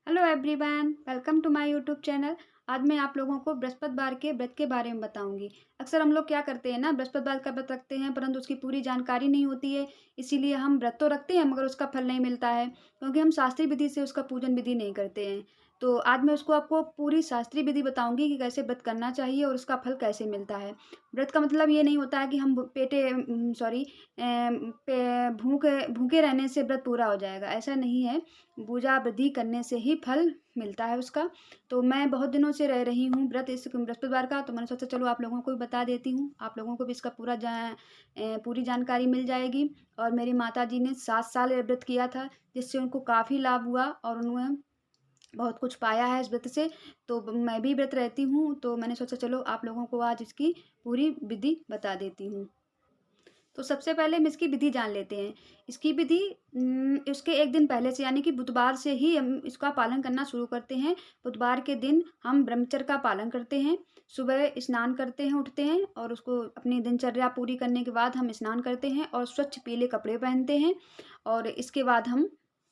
Hello everyone, welcome to my YouTube channel. आज मैं आप लोगों को बृहस्पतिवार के व्रत के बारे में बताऊंगी। अक्सर हम लोग क्या करते हैं ना, बृहस्पतिवार का व्रत रखते हैं परंतु उसकी पूरी जानकारी नहीं होती है। इसीलिए हम व्रत तो रखते हैं मगर उसका फल नहीं मिलता है, क्योंकि हम शास्त्रीय विधि से उसका पूजन विधि नहीं करते हैं। तो आज मैं उसको आपको पूरी शास्त्रीय विधि बताऊंगी कि कैसे व्रत करना चाहिए और उसका फल कैसे मिलता है। व्रत का मतलब ये नहीं होता है कि हम भूखे भूखे रहने से व्रत पूरा हो जाएगा, ऐसा नहीं है। पूजा विधि करने से ही फल मिलता है उसका। तो मैं बहुत दिनों से रह रही हूँ व्रत इस बृहस्पतिवार का, तो मैंने सोचा चलो आप लोगों को भी बता देती हूँ, आप लोगों को भी इसका पूरी जानकारी मिल जाएगी। और मेरी माताजी ने 7 साल ये व्रत किया था, जिससे उनको काफ़ी लाभ हुआ और उन्होंने बहुत कुछ पाया है इस व्रत से। तो मैं भी व्रत रहती हूँ, तो मैंने सोचा चलो आप लोगों को आज इसकी पूरी विधि बता देती हूँ। तो सबसे पहले हम इसकी विधि जान लेते हैं। इसकी विधि उसके 1 दिन पहले से यानी कि बुधवार से ही हम इसका पालन करना शुरू करते हैं। बुधवार के दिन हम ब्रह्मचर्य का पालन करते हैं। सुबह स्नान करते हैं, उठते हैं और उसको अपनी दिनचर्या पूरी करने के बाद हम स्नान करते हैं और स्वच्छ पीले कपड़े पहनते हैं और इसके बाद हम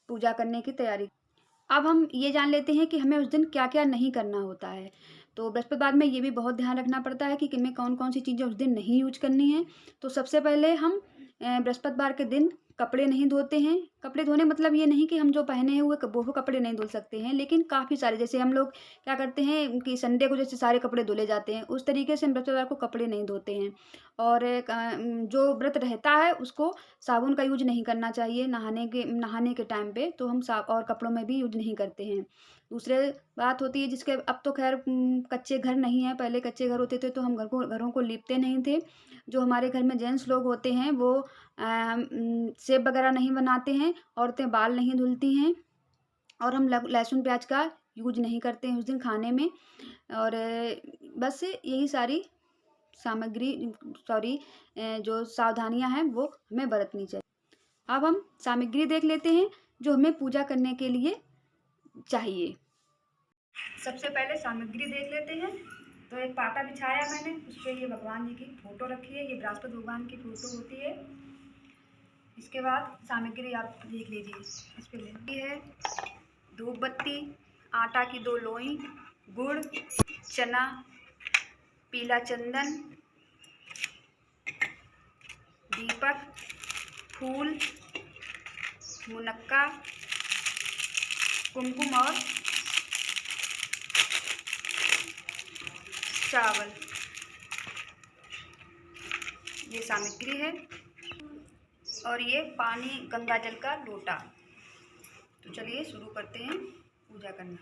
पूजा करने की तैयारी। अब हम ये जान लेते हैं कि हमें उस दिन क्या-क्या नहीं करना होता है। तो बृहस्पतिवार में ये भी बहुत ध्यान रखना पड़ता है कि हमें कौन-कौन सी चीज़ें उस दिन नहीं यूज़ करनी है। तो सबसे पहले हम बृहस्पतिवार के दिन कपड़े नहीं धोते हैं। कपड़े धोने मतलब ये नहीं कि हम जो पहने हुए वो कपड़े नहीं धुल सकते हैं, लेकिन काफ़ी सारे जैसे हम लोग क्या करते हैं कि संडे को जैसे सारे कपड़े धुले जाते हैं, उस तरीके से हम बृहस्पतिवार को कपड़े नहीं धोते हैं। और जो व्रत रहता है उसको साबुन का यूज़ नहीं करना चाहिए नहाने के टाइम पे, तो हम सा और कपड़ों में भी यूज़ नहीं करते हैं। दूसरे बात होती है जिसके अब तो ख़ैर कच्चे घर नहीं हैं, पहले कच्चे घर होते थे तो हम घरों को लीपते नहीं थे। जो हमारे घर में जेंट्स लोग होते हैं वो सेब वग़ैरह नहीं बनाते हैं, औरतें बाल नहीं धुलती हैं और हम लग लहसुन प्याज का यूज़ नहीं करते हैं उस दिन खाने में। और बस यही सारी सामग्री सॉरी जो सावधानियाँ हैं वो हमें बरतनी चाहिए। अब हम सामग्री देख लेते हैं जो हमें पूजा करने के लिए चाहिए। सबसे पहले सामग्री देख लेते हैं। तो एक पाटा बिछाया मैंने, उस पे ये भगवान जी की फ़ोटो रखी है, ये बृहस्पति भगवान की फ़ोटो होती है। इसके बाद सामग्री आप देख लीजिए, इस पे लिखी है धूप बत्ती, आटा की 2 लोई, गुड़, चना, पीला चंदन, दीपक, फूल, मुनक्का, कुमकुम और चावल, ये सामग्री है। और ये पानी गंगा जल का लोटा। तो चलिए शुरू करते हैं पूजा करना।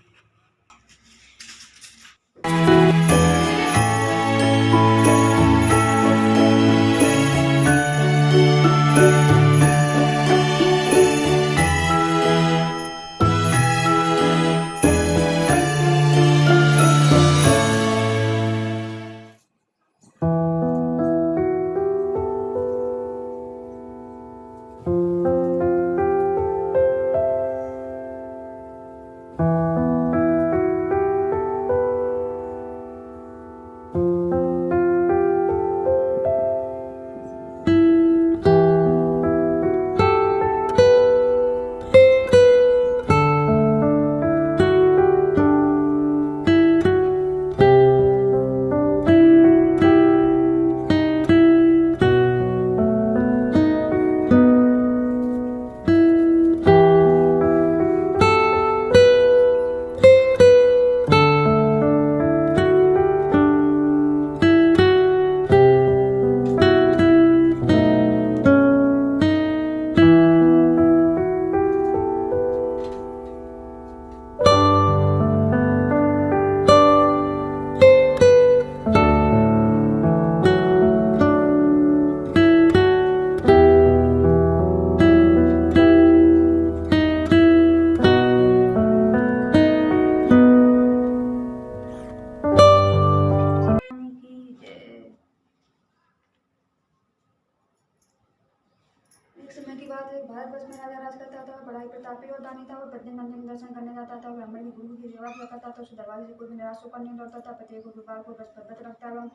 एक समय की बात है, भारतवर्ष में राजा राज करता था, बड़ा ही प्रतापी और दानी था। वो प्रतिदिन मंदिर में दर्शन करने जाता था, ब्राह्मण की गुरु की सेवा किया करता था, उसे दरवाजे से कोई भी निराश होकर नहीं लौटता था। प्रत्येक गुरुवार को व्रत रखता एवं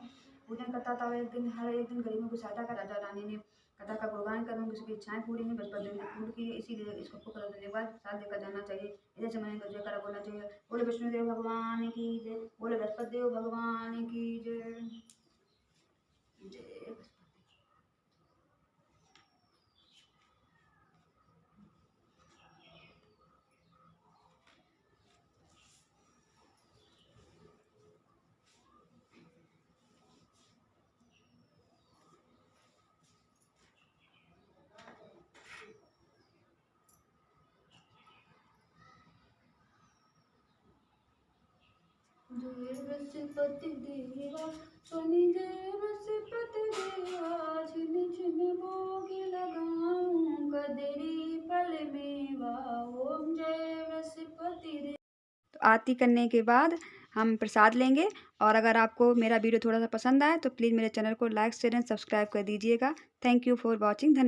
पूजन करता था। एक दिन गरीबों की सहायता का राजा रानी ने कथा का गुणगान करूँ, किसी की इच्छाएं पूरी हुई, बृहस्पति देव ने पूर्ण की, इसीलिए इसको खूब करने के बाद साथ लेकर जाना चाहिए। इधर से मैंने जयकारा बोलना चाहिए, बोले विष्णुदेव भगवान की जय, बोले बृहस्पति देव भगवान की जय। जय बृहस्पति देवा, शनि जय बृहस्पति देवा, छिन छिन भोग लगाऊं, कदरी फल मेवा, ओम जय बृहस्पति देव। तो आरती करने के बाद हम प्रसाद लेंगे, और अगर आपको मेरा वीडियो थोड़ा सा पसंद आए तो प्लीज़ मेरे चैनल को लाइक शेयर एंड सब्सक्राइब कर दीजिएगा। Thank you for watching. धन्यवाद।